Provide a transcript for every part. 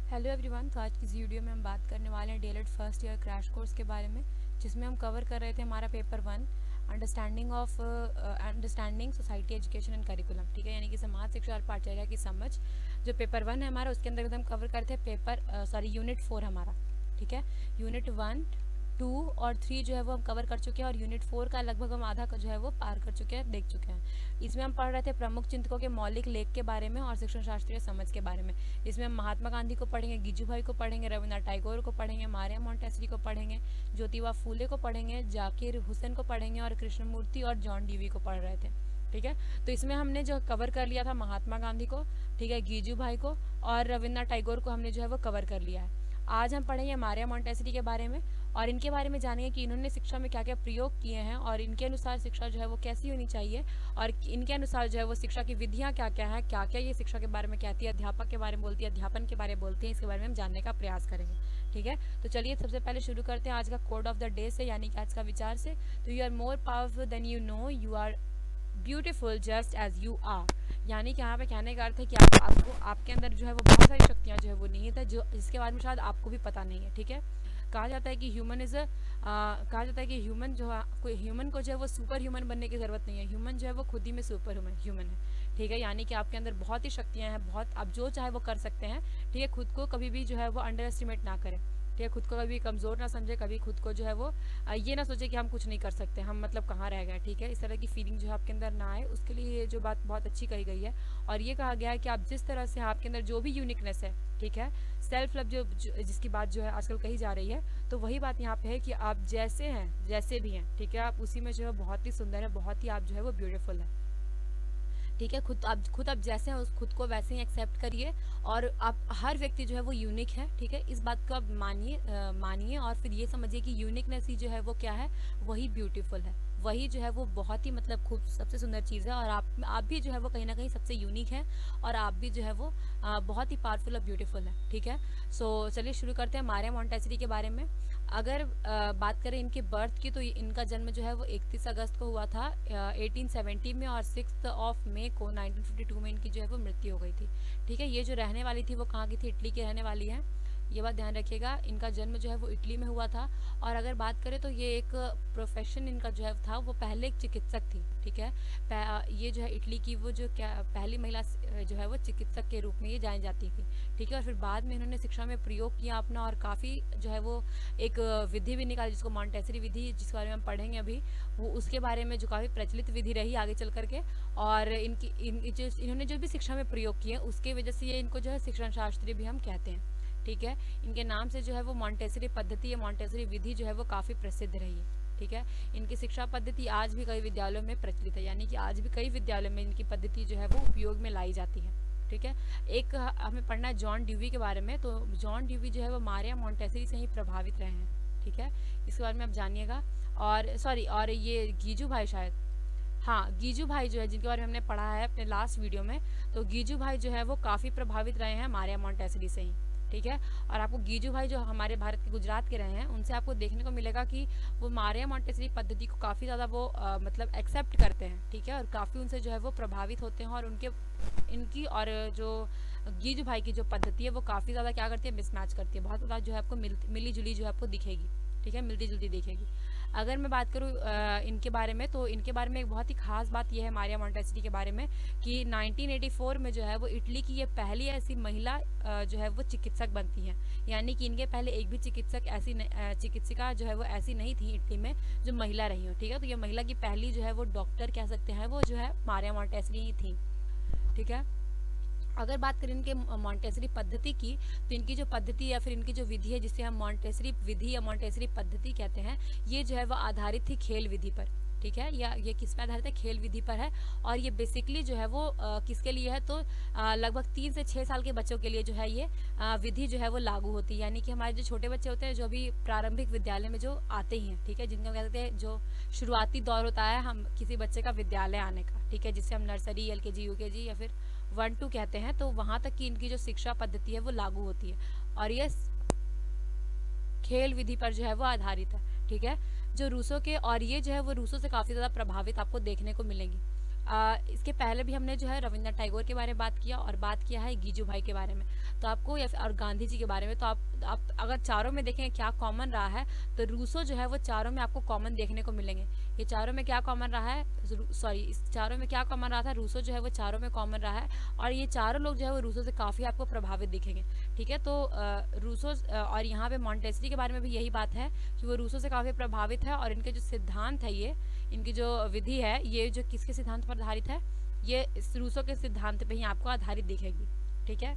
Hello everyone. तो आज की इस वीडियो में हम बात करने वाले हैं DElEd first year crash course के बारे में, जिसमें हम कवर कर रहे थे हमारा paper 1 understanding society education and curriculum. ठीक है, यानी कि समाज शिक्षा और पाठचर्या की समझ। जो पेपर 1 है हमारा, उसके अंदर हम कवर करते हैं यूनिट 4 हमारा। ठीक है, यूनिट 1, 2 और 3 जो है वो हम कवर कर चुके हैं और यूनिट 4 का लगभग हम आधा जो है वो पार कर चुके हैं, देख चुके हैं। इसमें हम पढ़ रहे थे प्रमुख चिंतकों के मौलिक लेख के बारे में और शिक्षण शास्त्रीय समझ के बारे में। इसमें हम महात्मा गांधी को पढ़ेंगे, गिजूभाई को पढ़ेंगे, रविन्द्रनाथ टैगोर को पढ़ेंगे, मारिया मोंटेसरी को पढ़ेंगे, ज्योतिबा फूले को पढ़ेंगे, जाकिर हुसैन को पढ़ेंगे और कृष्णमूर्ति और जॉन डीवी को पढ़ रहे थे। ठीक है, तो इसमें हमने जो कवर कर लिया था महात्मा गांधी को, ठीक है, गिजूभाई को और रविन्द्रनाथ टैगोर को हमने जो है वो कवर कर लिया है। आज हम पढ़ेंगे मारिया मोंटेसरी के बारे में और इनके बारे में जानेंगे कि इन्होंने शिक्षा में क्या क्या प्रयोग किए हैं और इनके अनुसार शिक्षा जो है वो कैसी होनी चाहिए और इनके अनुसार जो है वो शिक्षा की विधियां क्या क्या है, क्या क्या ये शिक्षा के बारे में कहती है, अध्यापक के बारे में बोलती है, अध्यापन के बारे में बोलती है। इसके बारे में हम जानने का प्रयास करेंगे। ठीक है, तो चलिए सबसे पहले शुरू करते हैं आज का कोड ऑफ द डे से, यानी कि आज का विचार से। तो you are more powerful than you know, you are beautiful just as you are. यानी कि यहाँ पे कहने का अर्थ है कि आपको आपके अंदर जो है वो बहुत सारी शक्तियाँ जो है वो निहित है, जो जिसके बारे में शायद आपको भी पता नहीं है। ठीक है, कहा जाता है कि ह्यूमन जो है, कोई ह्यूमन को जो है वो सुपर ह्यूमन बनने की ज़रूरत नहीं है। ह्यूमन जो है वो खुद ही में सुपर ह्यूमन है। ठीक है, यानी कि आपके अंदर बहुत ही शक्तियाँ हैं, बहुत आप जो चाहे वो कर सकते हैं। ठीक है, खुद को कभी भी जो है वो अंडर एस्टिमेट ना करें। ठीक है, खुद को कभी कमज़ोर ना समझे, कभी खुद को जो है वो ये ना सोचे कि हम कुछ नहीं कर सकते, हम मतलब कहाँ रह गए। ठीक है, इस तरह की फीलिंग जो है आपके अंदर ना आए, उसके लिए ये जो बात बहुत अच्छी कही गई है। और ये कहा गया है कि आप जिस तरह से आपके अंदर जो भी यूनिकनेस है, ठीक है, सेल्फ लव जिसकी बात जो है आजकल कही जा रही है, तो वही बात यहाँ पे है कि आप जैसे हैं, जैसे भी हैं, ठीक है, आप उसी में जो है बहुत ही सुंदर है, बहुत ही आप जो है वो ब्यूटीफुल है। ठीक है, खुद आप जैसे हैं उस खुद को वैसे ही एक्सेप्ट करिए और आप हर व्यक्ति जो है वो यूनिक है। ठीक है, इस बात को आप मानिए और फिर ये समझिए कि यूनिकनेस ही जो है वो क्या है, वही ब्यूटीफुल है, वही जो है वो बहुत ही मतलब खूब सबसे सुंदर चीज़ है। और आप भी जो है वो कहीं ना कहीं सबसे यूनिक है और आप भी जो है वो बहुत ही पावरफुल और ब्यूटीफुल है। ठीक है, सो चलिए शुरू करते हैं मारिया मोंटेसरी के बारे में। अगर बात करें इनके बर्थ की, तो इनका जन्म जो है वो 31 अगस्त को हुआ था 1870 में और 6 मई को 1952 में इनकी जो है वो मृत्यु हो गई थी। ठीक है, ये जो रहने वाली थी वो कहाँ की थी, इटली की रहने वाली है, ये बात ध्यान रखिएगा। इनका जन्म जो है वो इटली में हुआ था। और अगर बात करें तो ये एक प्रोफेशन इनका जो है था वो पहले एक चिकित्सक थी। ठीक है, ये जो है इटली की वो जो क्या पहली महिला जो है वो चिकित्सक के रूप में ये जानी जाती थी। ठीक है, और फिर बाद में इन्होंने शिक्षा में प्रयोग किया अपना और काफ़ी जो है वो एक विधि भी निकाली, जिसको मॉन्टेसरी विधि, जिसके बारे में हम पढ़ेंगे अभी, वो उसके बारे में जो काफ़ी प्रचलित विधि रही आगे चल करके। और इन्होंने जो भी शिक्षा में प्रयोग किए उसकी वजह से ये इनको जो है शिक्षण शास्त्री भी हम कहते हैं। ठीक है, इनके नाम से जो है वो मॉन्टेसरी पद्धति या मॉन्टेसरी विधि जो है वो काफ़ी प्रसिद्ध रही है। ठीक है, इनकी शिक्षा पद्धति आज भी कई विद्यालयों में प्रचलित है, यानी कि आज भी कई विद्यालयों में इनकी पद्धति जो है वो उपयोग में लाई जाती है। ठीक है, एक हमें पढ़ना है जॉन ड्यूवी के बारे में। तो जॉन ड्यूवी जो है वो मारिया मोंटेसरी से ही प्रभावित रहे हैं। ठीक है, इसके बारे में आप जानिएगा। और ये गीजू भाई शायद, हाँ, गीजू भाई जो है जिनके बारे में हमने पढ़ा है अपने लास्ट वीडियो में, तो गीजू भाई जो है वो काफ़ी प्रभावित रहे हैं मारिया मोंटेसरी से ही। ठीक है, और आपको गीजू भाई जो हमारे भारत के गुजरात के रहे हैं, उनसे आपको देखने को मिलेगा कि वो मारिया मोंटेसरी पद्धति को काफ़ी ज़्यादा वो मतलब एक्सेप्ट करते हैं। ठीक है, और काफ़ी उनसे जो है वो प्रभावित होते हैं और इनकी और जो गीजू भाई की जो पद्धति है वो काफ़ी ज़्यादा क्या करती है, मिसमैच करती है, बहुत ज़्यादा जो है आपको मिली जुली जो है आपको दिखेगी। ठीक है, मिलती जुलती दिखेगी। अगर मैं बात करूँ इनके बारे में, तो इनके बारे में एक बहुत ही खास बात यह है मारिया मोंटेसरी के बारे में कि 1984 में जो है वो इटली की ये पहली ऐसी महिला जो है वो चिकित्सक बनती हैं। यानी कि इनके पहले एक भी चिकित्सिका जो है वो ऐसी नहीं थी इटली में जो महिला रही हो। ठीक है, तो ये महिला की पहली जो है वो डॉक्टर कह सकते हैं, वो जो है मारिया मोंटेसरी ही थी। ठीक है, अगर बात करें इनके मॉन्टेसरी पद्धति की, तो इनकी जो पद्धति या फिर इनकी जो विधि है, जिसे हम मॉन्टेसरी विधि या मॉन्टेसरी पद्धति कहते हैं, ये जो है वो आधारित थी खेल विधि पर। ठीक है, या ये किस पे आधारित है, खेल विधि पर है। और ये बेसिकली जो है वो किसके लिए है, तो लगभग 3 से 6 साल के बच्चों के लिए जो है ये विधि जो है वो लागू होती है। यानी कि हमारे जो छोटे बच्चे होते हैं, जो अभी प्रारंभिक विद्यालय में जो आते ही हैं, ठीक है, जिनको कहते हैं जो शुरुआती दौर होता है हम किसी बच्चे का विद्यालय आने का, ठीक है, जिससे हम नर्सरी, LKG, UKG या फिर 1-2 कहते हैं, तो वहाँ तक की इनकी जो शिक्षा पद्धति है वो लागू होती है और ये खेल विधि पर जो है वो आधारित है। ठीक है, जो रूसों के, और ये जो है वो रूसों से काफ़ी ज़्यादा प्रभावित आपको देखने को मिलेंगी। इसके पहले भी हमने जो है रविंद्रनाथ टैगोर के बारे में बात किया और बात किया है गीजू भाई के बारे में, तो आपको या फिर और गांधी जी के बारे में। तो आप अगर चारों में देखें क्या कॉमन रहा है, तो रूसो जो है वो चारों में आपको कॉमन देखने को मिलेंगे। ये चारों में क्या कॉमन रहा है, सॉरी इस चारों में क्या कॉमन रहा था, रूसो जो है वो चारों में कॉमन रहा है, और ये चारों लोग जो है वो रूसो से काफ़ी आपको प्रभावित दिखेंगे। ठीक है, तो रूसो और यहाँ पे मॉन्टेसरी के बारे में भी यही बात है कि वो रूसो से काफ़ी प्रभावित है, और इनके जो सिद्धांत है, ये इनकी जो विधि है, ये जो किसके सिद्धांत पर आधारित है, ये इस रूसो के सिद्धांत पे ही आपको आधारित दिखेगी। ठीक है,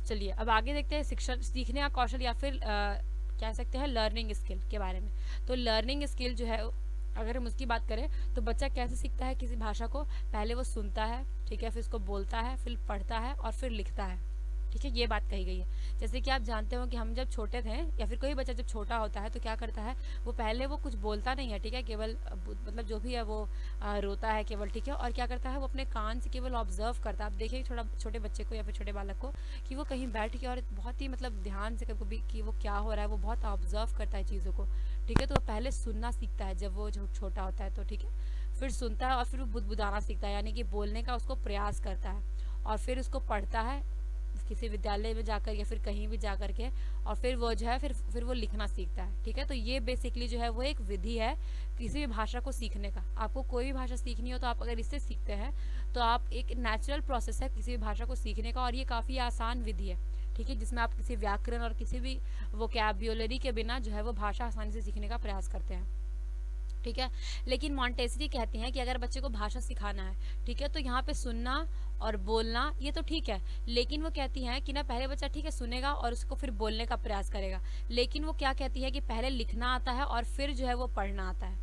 चलिए अब आगे देखते हैं शिक्षण सीखने का कौशल या फिर कह सकते हैं लर्निंग स्किल के बारे में। तो लर्निंग स्किल जो है, अगर हम उसकी बात करें तो बच्चा कैसे सीखता है किसी भाषा को, पहले वो सुनता है, ठीक है, फिर उसको बोलता है, फिर पढ़ता है और फिर लिखता है। ठीक है, ये बात कही गई है। जैसे कि आप जानते हो कि हम जब छोटे थे या फिर कोई बच्चा जब छोटा होता है तो क्या करता है, वो पहले वो कुछ बोलता नहीं है, ठीक है, केवल मतलब जो भी है वो रोता है केवल, ठीक है, और क्या करता है वो अपने कान से केवल ऑब्जर्व करता है। आप देखिए छोटे बच्चे को या फिर छोटे बालक को कि वो कहीं बैठ के और बहुत ही मतलब ध्यान से कभी कि वो क्या हो रहा है, वो बहुत ऑब्जर्व करता है चीज़ों को। ठीक है, तो वो पहले सुनना सीखता है जब वो छोटा होता है, तो ठीक है, फिर सुनता है और फिर वो बुदबुदाना सीखता है, यानी कि बोलने का उसको प्रयास करता है, और फिर उसको पढ़ता है किसी विद्यालय में जाकर या फिर कहीं भी जाकर के, और फिर वो जो है फिर वो लिखना सीखता है। ठीक है, तो ये बेसिकली जो है वो एक विधि है किसी भी भाषा को सीखने का। आपको कोई भी भाषा सीखनी हो तो आप अगर इससे सीखते हैं तो आप एक नेचुरल प्रोसेस है किसी भी भाषा को सीखने का, और ये काफ़ी आसान विधि है। ठीक है, जिसमें आप किसी व्याकरण और किसी भी वोकैब्युलरी के बिना जो है वो भाषा आसानी से सीखने का प्रयास करते हैं। ठीक है, लेकिन मॉन्टेसरी कहती हैं कि अगर बच्चे को भाषा सिखाना है, ठीक है, तो यहाँ पे सुनना और बोलना ये तो ठीक है, लेकिन वो कहती हैं कि ना पहले बच्चा ठीक है सुनेगा और उसको फिर बोलने का प्रयास करेगा, लेकिन वो क्या कहती है कि पहले लिखना आता है और फिर जो है वो पढ़ना आता है।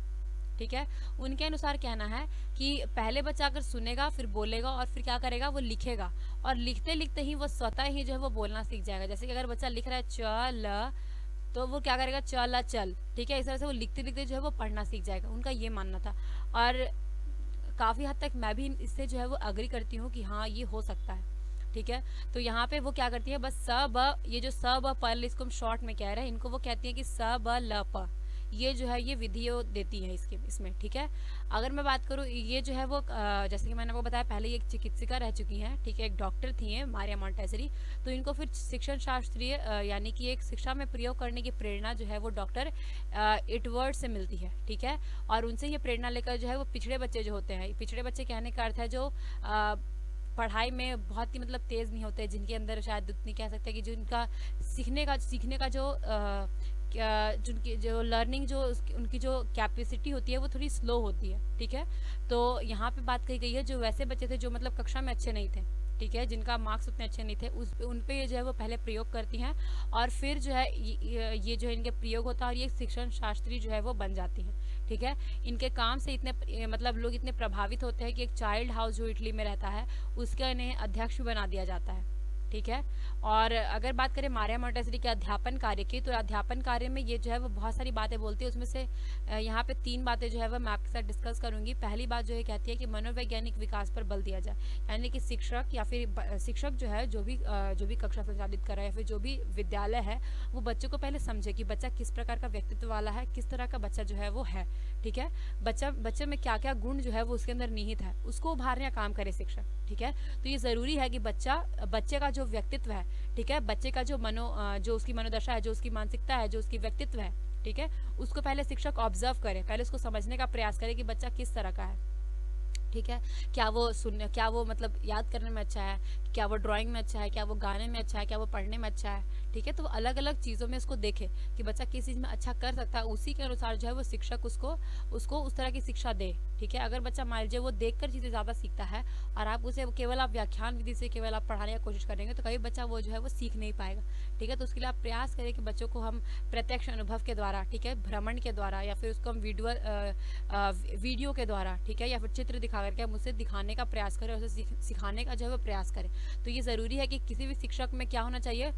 ठीक है, उनके अनुसार कहना है कि पहले बच्चा अगर सुनेगा फिर बोलेगा और फिर क्या करेगा, वो लिखेगा, और लिखते लिखते ही वो स्वतः ही जो है वो बोलना सीख जाएगा। जैसे कि अगर बच्चा लिख रहा है चल, तो वो क्या करेगा, चल चल। ठीक है, इस तरह से वो लिखते लिखते जो है वो पढ़ना सीख जाएगा, उनका ये मानना था। और काफ़ी हद तक मैं भी इससे जो है वो अग्री करती हूँ कि हाँ ये हो सकता है। ठीक है, तो यहाँ पे वो क्या करती है, बस स ब, ये जो स ब प ल इसको हम शॉर्ट में कह रहे हैं, इनको वो कहती है कि स ब ल प, ये जो है ये विधियों देती है इसमें। ठीक है, अगर मैं बात करूँ, ये जो है वो जैसे कि मैंने आपको बताया पहले, ये एक चिकित्सिका रह चुकी हैं, ठीक है, एक डॉक्टर थी हैं मारिया मॉन्टेसरी। तो इनको फिर शिक्षण शास्त्रीय यानी कि एक शिक्षा में प्रयोग करने की प्रेरणा जो है वो डॉक्टर इटवर्ड से मिलती है। ठीक है, और उनसे ये प्रेरणा लेकर जो है वो पिछड़े बच्चे जो होते हैं, पिछड़े बच्चे कहने का अर्थ है जो पढ़ाई में बहुत ही मतलब तेज़ नहीं होते, जिनके अंदर शायद उतनी कह सकते हैं कि जिनका सीखने का जो जिनकी जो लर्निंग जो उनकी जो कैपेसिटी होती है वो थोड़ी स्लो होती है। ठीक है, तो यहाँ पे बात कही गई है जो वैसे बच्चे थे जो मतलब कक्षा में अच्छे नहीं थे, ठीक है, जिनका मार्क्स उतने अच्छे नहीं थे, उन पे ये जो है वो पहले प्रयोग करती हैं, और फिर जो है ये जो इनके प्रयोग होता है और ये शिक्षण शास्त्री जो है वो बन जाती हैं। ठीक है, इनके काम से इतने मतलब लोग इतने प्रभावित होते हैं कि एक चाइल्ड हाउस जो इटली में रहता है उसका इन्हें अध्यक्ष भी बना दिया जाता है। ठीक है, और अगर बात करें मारिया मॉन्टेसरी के अध्यापन कार्य की, तो अध्यापन कार्य में ये जो है वो बहुत सारी बातें बोलती है, उसमें से यहाँ पे 3 बातें जो है वो मैं आपके साथ डिस्कस करूंगी। पहली बात जो है कहती है कि मनोवैज्ञानिक विकास पर बल दिया जाए, यानी कि शिक्षक या फिर शिक्षक जो है जो भी कक्षा संचालित कर रहा है या फिर जो भी विद्यालय है, वो बच्चों को पहले समझे कि बच्चा किस प्रकार का व्यक्तित्व वाला है, किस तरह का बच्चा जो है वो है। ठीक है, बच्चे में क्या क्या गुण जो है वो उसके अंदर निहित है, उसको उभारने का काम करे शिक्षक। ठीक है, तो ये ज़रूरी है कि बच्चे का जो व्यक्तित्व है, ठीक है, बच्चे का जो उसकी मनोदशा है, जो उसकी मानसिकता है, जो उसकी व्यक्तित्व है, ठीक है, उसको पहले शिक्षक ऑब्जर्व करे, पहले उसको समझने का प्रयास करे कि बच्चा किस तरह का है। ठीक है, क्या वो मतलब याद करने में अच्छा है, क्या वो ड्राइंग में अच्छा है, क्या वो गाने में अच्छा है, क्या वो पढ़ने में अच्छा है। ठीक है, तो अलग अलग चीज़ों में इसको देखे कि बच्चा किस चीज़ में अच्छा कर सकता है, उसी के अनुसार जो है वो शिक्षक उसको उस तरह की शिक्षा दे। ठीक है, अगर बच्चा मान लीजिए वो देखकर चीज़ें ज़्यादा सीखता है और आप उसे केवल आप व्याख्यान विधि से केवल आप पढ़ाने की कोशिश करेंगे तो कभी बच्चा वो जो है वो सीख नहीं पाएगा। ठीक है, तो उसके लिए आप प्रयास करें कि बच्चों को हम प्रत्यक्ष अनुभव के द्वारा, ठीक है, भ्रमण के द्वारा, या फिर उसको हम वीडियो के द्वारा, ठीक है, या फिर चित्र दिखा करके हम उसे दिखाने का प्रयास करें, उसे सिखाने का जो है वो प्रयास करें। तो ये ज़रूरी है कि किसी भी शिक्षक में क्या होना चाहिए,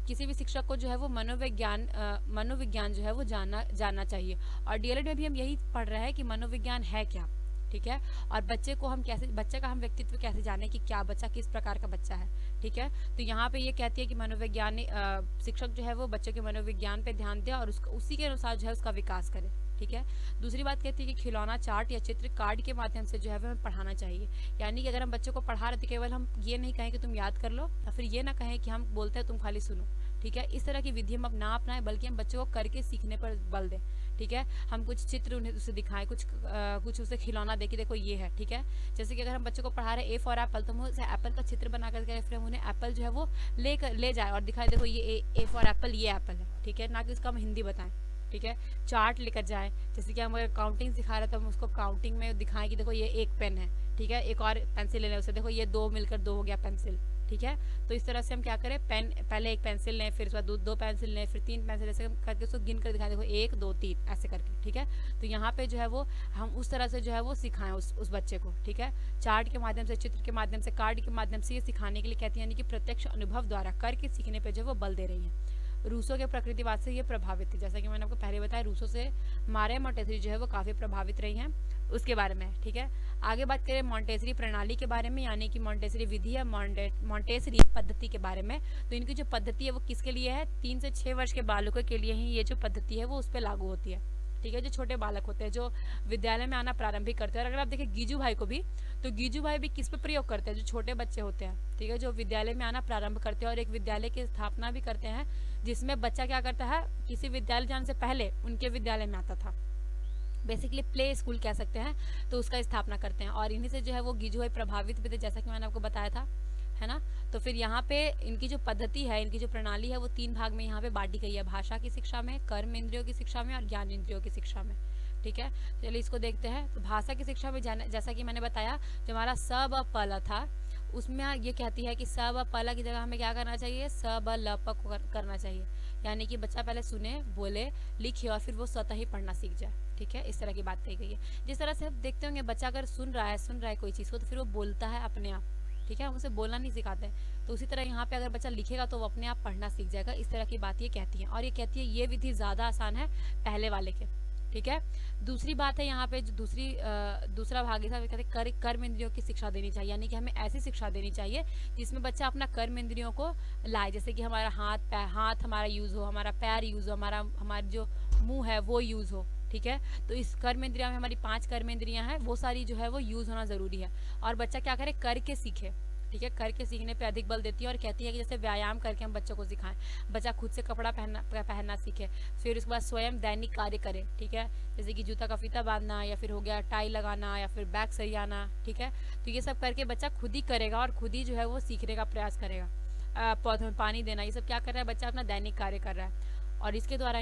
किसी भी शिक्षक को जो है वो मनोविज्ञान जो है वो जानना चाहिए। और डीएलएड में भी हम यही पढ़ रहे हैं कि मनोविज्ञान है क्या। ठीक है। और बच्चे को हम कैसे, बच्चे का हम व्यक्तित्व कैसे जाने कि क्या बच्चा किस प्रकार का बच्चा है, ठीक है। तो यहाँ पे ये कहती है कि मनोविज्ञान शिक्षक जो है वो बच्चे के मनोविज्ञान पे ध्यान दे और उसका उसी के अनुसार जो है उसका विकास करे, ठीक है। दूसरी बात कहती है कि खिलौना, चार्ट या चित्र कार्ड के माध्यम से जो है हमें पढ़ाना चाहिए। यानी कि अगर हम बच्चों को पढ़ा रहे तो केवल हम ये नहीं कहें कि तुम याद कर लो, या फिर ये ना कहें कि हम बोलते हैं तुम खाली सुनो, ठीक है। इस तरह की विधि हम ना अपनाएं, बल्कि हम बच्चों को करके सीखने पर बल दें, ठीक है। हम कुछ चित्र उन्हें उसे दिखाएं, कुछ उसे खिलौना दे कि देखो ये है, ठीक है। जैसे कि अगर हम बच्चों को पढ़ा रहे ए फॉर एप्पल, तो हम उसे एप्पल का चित्र बना करके फिर हम उन्हें एप्पल जो है वो ले जाए और दिखाए, देखो ये ए फॉर एप्पल, ये एप्पल है, ठीक है। ना कि उसका हम हिंदी बताएं, ठीक है। चार्ट लेकर जाए, जैसे कि हम अगर काउंटिंग सिखा रहे हैं तो हम उसको काउंटिंग में दिखाएं कि देखो ये एक पेन है, ठीक है। एक और पेंसिल ले लें उसे, देखो ये दो मिलकर दो हो गया पेंसिल, ठीक है। तो इस तरह से हम क्या करें, पेन पहले एक पेंसिल लें, फिर उसके बाद दो पेंसिल लें, फिर 3 पेंसिल, ऐसे करके उसको गिन कर दिखाएं, देखो 1 2 3 ऐसे करके, ठीक है। तो यहाँ पे जो है वो हम उस तरह से जो है वो सिखाएं उस बच्चे को, ठीक है। चार्ट के माध्यम से, चित्र के माध्यम से, कार्ड के माध्यम से ये सिखाने के लिए कहती है, यानी कि प्रत्यक्ष अनुभव द्वारा करके सीखने पर जो है वो बल दे रही है। रूसो के प्रकृतिवाद से ये प्रभावित थी, जैसा कि मैंने आपको पहले बताया, रूसो से मारिया मोंटेसरी जो है वो काफ़ी प्रभावित रही हैं उसके बारे में, ठीक है। आगे बात करें मोंटेसरी प्रणाली के बारे में, यानी कि मोंटेसरी विधि या मोंटेसरी पद्धति के बारे में। तो इनकी जो पद्धति है वो किसके लिए है, 3 से 6 वर्ष के बालकों के लिए ही ये जो पद्धति है वो उस पर लागू होती है, ठीक है। जो छोटे बालक होते हैं, जो विद्यालय में आना प्रारंभिक करते हैं। और अगर आप देखें गीजू भाई को भी, तो गीजू भाई भी किस पे प्रयोग करते हैं, जो छोटे बच्चे होते हैं, ठीक है, जो विद्यालय में आना प्रारंभ करते हैं और एक विद्यालय की स्थापना भी करते हैं, जिसमें बच्चा क्या करता है, किसी विद्यालय जाने से पहले उनके विद्यालय में आता था, बेसिकली प्ले स्कूल कह सकते हैं, तो उसका स्थापना करते हैं। और इन्हीं से जो है वो गीजू भाई प्रभावित भी थे, जैसा कि मैंने आपको बताया था, है ना। तो फिर यहाँ पे इनकी जो पद्धति है, इनकी जो प्रणाली है वो 3 भाग में यहाँ पे बांटी गई है, भाषा की शिक्षा में, कर्म इंद्रियों की शिक्षा में और ज्ञान इंद्रियों की शिक्षा में, ठीक है। चलिए इसको देखते हैं। तो भाषा की शिक्षा में जैसा कि मैंने बताया, जो हमारा स ब प ल था, उसमें ये कहती है कि स ब प ल की जगह हमें क्या करना चाहिए, स ब ल प को करना चाहिए। यानी कि बच्चा पहले सुने, बोले, लिखे और फिर वो स्वतः ही पढ़ना सीख जाए, ठीक है। इस तरह की बात कही गई है। जिस तरह से आप देखते होंगे, बच्चा अगर सुन रहा है कोई चीज़ को, तो फिर वो बोलता है अपने आप, ठीक है। हम उसे बोलना नहीं सिखाते हैं। तो उसी तरह यहाँ पे अगर बच्चा लिखेगा तो वो अपने आप पढ़ना सीख जाएगा। इस तरह की बात ये कहती है, और ये कहती है ये विधि ज़्यादा आसान है पहले वाले के, ठीक है। दूसरी बात है यहाँ पे जो दूसरा भाग है, कहते कर्म इंद्रियों की शिक्षा देनी चाहिए, यानी कि हमें ऐसी शिक्षा देनी चाहिए जिसमें बच्चा अपना कर्म इंद्रियों को लाए, जैसे कि हमारा हाथ हमारा यूज़ हो, हमारा पैर यूज़ हो, हमारी जो मुंह है वो यूज़ हो, ठीक है। तो इस कर्म इंद्रिया में हमारी 5 कर्म इंद्रियां हैं, वो सारी जो है वो यूज़ होना ज़रूरी है। और बच्चा क्या करे, करके सीखे, ठीक है। करके सीखने पे अधिक बल देती है और कहती है कि जैसे व्यायाम करके हम बच्चों को सिखाएं, बच्चा खुद से कपड़ा पहनना सीखे, फिर उसके बाद स्वयं दैनिक कार्य करे, ठीक है। जैसे कि जूता का फीता बांधना, या फिर हो गया टाई लगाना, या फिर बैग सरियाना, ठीक है। तो ये सब करके बच्चा खुद ही करेगा और खुद ही जो है वो सीखने का प्रयास करेगा। पौधों में पानी देना, ये सब क्या कर रहा है, बच्चा अपना दैनिक कार्य कर रहा है, और इसके द्वारा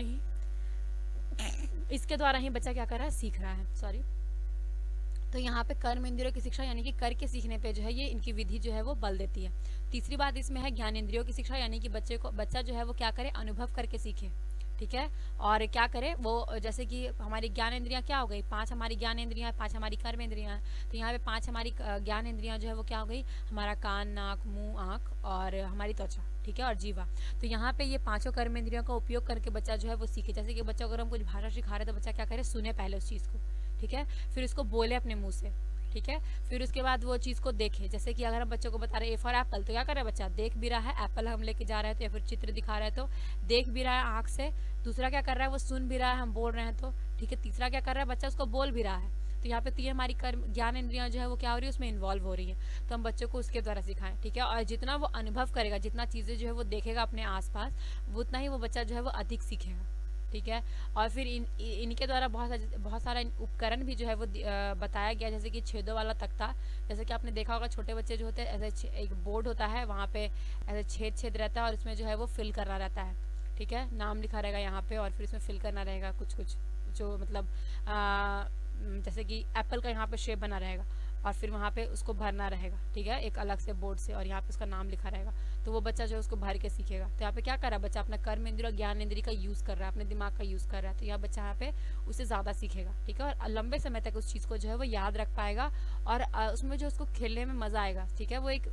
ही बच्चा क्या कर रहा है, सीख रहा है, सॉरी। तो यहाँ पे कर्म इंद्रियों की शिक्षा, यानी कि करके सीखने पे जो है ये इनकी विधि जो है वो बल देती है। तीसरी बात इसमें है ज्ञान इंद्रियों की शिक्षा, यानी कि बच्चा जो है वो क्या करे, अनुभव करके सीखे, ठीक है। और क्या करे वो, जैसे कि हमारी ज्ञान इंद्रियां क्या हो गई, 5 हमारी ज्ञान इंद्रियां, 5 हमारी कर्म इंद्रियां। तो यहाँ पे 5 हमारी ज्ञान इंद्रियां जो है वो क्या हो गई, हमारा कान, नाक, मुंह, आँख और हमारी त्वचा, ठीक है, और जीवा। तो यहाँ पे ये 5 कर्म इंद्रियों का उपयोग करके बच्चा जो है वो सीखे। जैसे कि बच्चा अगर हम कुछ भाषा सिखा रहे हैं तो बच्चा क्या करे, सुने पहले उस चीज़ को, ठीक है, फिर उसको बोले अपने मुंह से, ठीक है। फिर उसके बाद वो चीज़ को देखे, जैसे कि अगर हम बच्चों को बता रहे ए फॉर एप्पल, तो क्या कर रहा है बच्चा, देख भी रहा है, एप्पल हम लेके जा रहे हैं तो, या फिर चित्र दिखा रहे हैं तो देख भी रहा है आँख से। दूसरा क्या कर रहा है, वो सुन भी रहा है, हम बोल रहे हैं तो, ठीक है। तीसरा क्या कर रहा है, बच्चा उसको बोल भी रहा है। तो यहाँ पे 3 हमारी ज्ञान इंद्रियां जो है वो क्या हो रही है, उसमें इन्वॉल्व हो रही है। तो हम बच्चों को उसके द्वारा सिखाएं, ठीक है। और जितना वो अनुभव करेगा, जितना चीज़ें जो है वो देखेगा अपने आसपास, उतना ही वो बच्चा जो है वो अधिक सीखेगा, ठीक है। और फिर इनके द्वारा बहुत सारा उपकरण भी जो है वो बताया गया, जैसे कि छेदों वाला तख्ता। जैसे कि आपने देखा होगा छोटे बच्चे जो होते हैं, ऐसे एक बोर्ड होता है, वहाँ पे ऐसे छेद रहता है और उसमें जो है वो फिल करना रहता है, ठीक है। नाम लिखा रहेगा यहाँ पे और फिर इसमें फिल करना रहेगा कुछ जो मतलब जैसे कि एप्पल का यहाँ पे शेप बना रहेगा और फिर वहाँ पे उसको भरना रहेगा, ठीक है, एक अलग से बोर्ड से, और यहाँ पे उसका नाम लिखा रहेगा। तो वो बच्चा जो है उसको भर के सीखेगा। तो यहाँ पे क्या कर रहा है बच्चा, अपना कर्म इंद्रिय और ज्ञान इंद्रिय का यूज़ कर रहा है, अपने दिमाग का यूज़ कर रहा है। तो यह बच्चा यहाँ पे उससे ज़्यादा सीखेगा, ठीक है, और लंबे समय तक उस चीज़ को जो है वो याद रख पाएगा और उसमें जो उसको खेलने में मज़ा आएगा, ठीक है। वो एक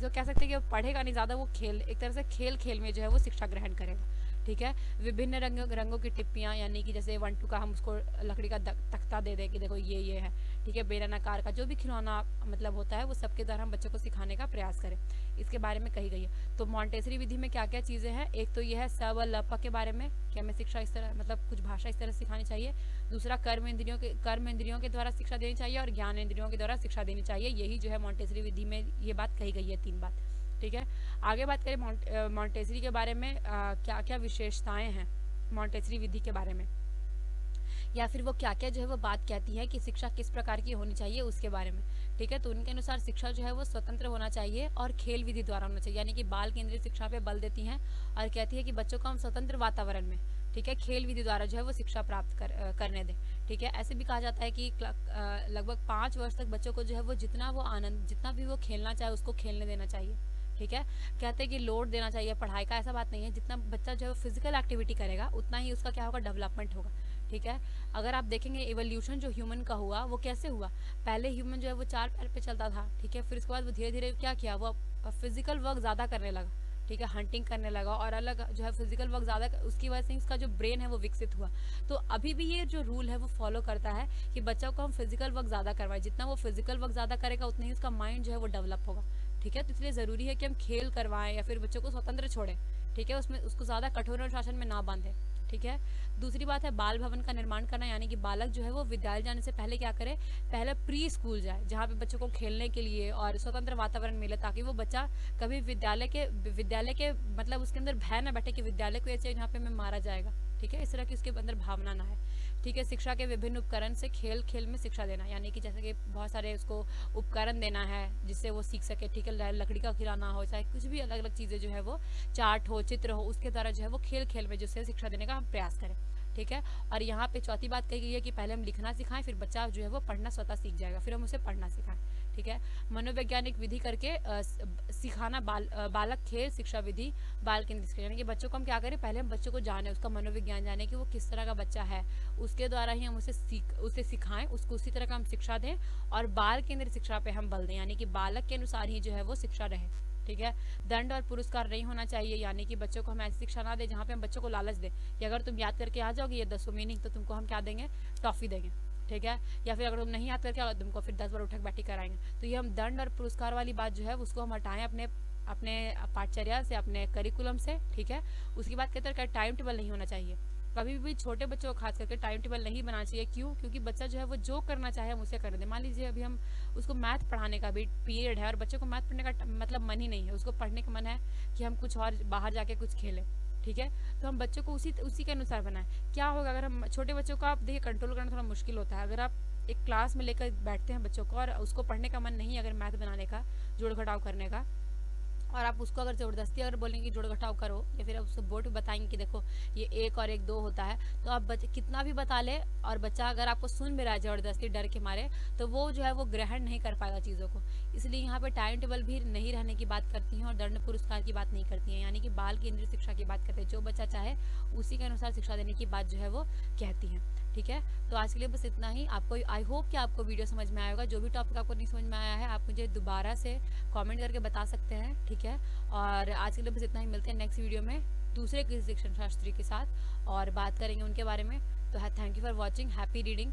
जो कह सकते हैं कि पढ़ेगा नहीं ज़्यादा, वो एक तरह से खेल में जो है वो शिक्षा ग्रहण करेगा, ठीक है। विभिन्न रंगों की टिप्पियाँ, यानी कि जैसे 1 2 का हम उसको लकड़ी का तख्ता दे दें कि देखो ये है, ठीक है। बेलनाकार का जो भी खिलौना मतलब होता है वो सबके द्वारा हम बच्चों को सिखाने का प्रयास करें, इसके बारे में कही गई है। तो मॉन्टेसरी विधि में क्या क्या चीज़ें हैं, एक तो ये है स व ल प के बारे में कि हमें शिक्षा इस तरह मतलब कुछ भाषा इस तरह से सिखानी चाहिए। दूसरा कर्म इंद्रियों के द्वारा शिक्षा देनी चाहिए और ज्ञान इंद्रियों के द्वारा शिक्षा देनी चाहिए। यही जो है मॉन्टेसरी विधि में ये बात कही गई है, 3 बात, ठीक है। आगे बात करें मॉन्टेसरी के बारे में, क्या क्या विशेषताएं हैं मॉन्टेसरी विधि के बारे में, या फिर वो क्या क्या जो है वो बात कहती है कि शिक्षा किस प्रकार की होनी चाहिए उसके बारे में, ठीक है। तो उनके अनुसार शिक्षा जो है वो स्वतंत्र होना चाहिए और खेल विधि द्वारा होना चाहिए, यानी कि बाल केंद्रित शिक्षा पे बल देती हैं और कहती है कि बच्चों को हम स्वतंत्र वातावरण में, ठीक है, खेल विधि द्वारा जो है वो शिक्षा प्राप्त करने दें, ठीक है। ऐसे भी कहा जाता है कि लगभग 5 वर्ष तक बच्चों को जो है वो जितना भी वो खेलना चाहे उसको खेलने देना चाहिए, ठीक है। कहते हैं कि लोड देना चाहिए पढ़ाई का, ऐसा बात नहीं है, जितना बच्चा जो है फिजिकल एक्टिविटी करेगा उतना ही उसका क्या होगा, डेवलपमेंट होगा, ठीक है। अगर आप देखेंगे इवोल्यूशन जो ह्यूमन का हुआ वो कैसे हुआ, पहले ह्यूमन जो है वो 4 पैर पे चलता था, ठीक है। फिर उसके बाद वो धीरे धीरे क्या किया, वो फिजिकल वर्क ज़्यादा करने लगा, ठीक है, हंटिंग करने लगा और अलग जो है फिजिकल वर्क ज़्यादा, उसकी वजह से उसका जो ब्रेन है वो विकसित हुआ। तो अभी भी ये जो रूल है वो फॉलो करता है कि बच्चों को हम फिजिकल वर्क ज़्यादा करवाएं, जितना वो फिजिकल वर्क ज़्यादा करेगा उतना ही उसका माइंड जो है वो डेवलप होगा, ठीक है। तो इसलिए ज़रूरी है कि हम खेल करवाएं या फिर बच्चों को स्वतंत्र छोड़ें, ठीक है, उसमें उसको ज़्यादा कठोर अनुशासन में ना बांधें, ठीक है। दूसरी बात है बाल भवन का निर्माण करना, यानी कि बालक जो है वो विद्यालय जाने से पहले क्या करे, पहले प्री स्कूल जाए जहाँ पे बच्चों को खेलने के लिए और स्वतंत्र वातावरण मिले, ताकि वो बच्चा कभी विद्यालय के मतलब उसके अंदर भय ना बैठे कि विद्यालय को ऐसे जहाँ पे मैं मारा जाएगा, ठीक है, इस तरह की उसके अंदर भावना ना है, ठीक है। शिक्षा के विभिन्न उपकरण से खेल खेल में शिक्षा देना, यानी कि जैसे कि बहुत सारे उसको उपकरण देना है जिससे वो सीख सके, ठीक है। लकड़ी का खिलौना हो चाहे कुछ भी अलग अलग चीज़ें जो है वो चार्ट हो, चित्र हो, उसके द्वारा जो है वो खेल खेल में जिससे शिक्षा देने का हम प्रयास करें, ठीक है। और यहाँ पे चौथी बात कही गई है कि पहले हम लिखना सिखाएं, फिर बच्चा जो है वो पढ़ना स्वतः सीख जाएगा, फिर हम उसे पढ़ना सिखाएं, ठीक है। मनोवैज्ञानिक विधि करके सिखाना, बालक खेल शिक्षा विधि बाल केंद्रित शिक्षा, यानी कि बच्चों को हम क्या करें, पहले हम बच्चों को जाने, उसका मनोविज्ञान जाने कि वो किस तरह का बच्चा है, उसके द्वारा ही हम उसे सिखाएं, उसको उसी तरह का हम शिक्षा दें और बाल केंद्रित शिक्षा पे हम बल दें, यानी कि बालक के अनुसार ही जो है वो शिक्षा रहे, ठीक है। दंड और पुरस्कार नहीं होना चाहिए, यानी कि बच्चों को हम ऐसी शिक्षा ना दें जहाँ पे हम बच्चों को लालच दें कि अगर तुम याद करके आ जाओगे ये 10 मीनिंग तो तुमको हम क्या देंगे, टॉफी देंगे, ठीक है। या फिर अगर तुम नहीं याद करके आओगे तुमको फिर 10 बार उठक बैठी कराएंगे। तो ये हम दंड और पुरस्कार वाली बात जो है उसको हम हटाएं अपने पाठचर्या से, अपने करिकुलम से, ठीक है। उसकी बात कहते हैं टाइम टेबल नहीं होना चाहिए, कभी भी छोटे बच्चों को खास करके टाइम टेबल नहीं बनाना चाहिए। क्यों? क्योंकि बच्चा जो है वो जो करना चाहे हम उसे कर दें। मान लीजिए अभी हम उसको मैथ पढ़ाने का भी पीरियड है और बच्चे को मैथ पढ़ने का मतलब मन ही नहीं है, उसको पढ़ने का मन है कि हम कुछ और बाहर जाके कुछ खेलें, ठीक है। तो हम बच्चों को उसी के अनुसार बनाएं। क्या होगा अगर हम छोटे बच्चों को, आप देखिए कंट्रोल करना थोड़ा मुश्किल होता है, अगर आप एक क्लास में लेकर बैठते हैं बच्चों को और उसको पढ़ने का मन नहीं है अगर मैथ बनाने का, जोड़ घटाव करने का, और आप उसको अगर ज़बरदस्ती अगर बोलेंगे जोड़ घटाव करो या फिर आप उसको बोर्ड पे बताएंगे कि देखो ये 1 और 1 2 होता है, तो आप बच्चे कितना भी बता ले और बच्चा अगर आपको सुन भी रहा है ज़बरदस्ती डर के मारे, तो वो जो है वो ग्रहण नहीं कर पाएगा चीज़ों को। इसलिए यहाँ पे टाइम टेबल भी नहीं रहने की बात करती हैं और दंड पुरस्कार की बात नहीं करती हैं, यानी कि बाल केंद्रित शिक्षा की बात करते हैं, जो बच्चा चाहे उसी के अनुसार शिक्षा देने की बात जो है वो कहती हैं, ठीक है। तो आज के लिए बस इतना ही। आपको आई होप कि आपको वीडियो समझ में आया होगा। जो भी टॉपिक आपको नहीं समझ में आया है आप मुझे दोबारा से कमेंट करके बता सकते हैं, ठीक है। और आज के लिए बस इतना ही, मिलते हैं नेक्स्ट वीडियो में दूसरे किसी शिक्षण शास्त्री के साथ और बात करेंगे उनके बारे में। तो thank you for watching, happy reading.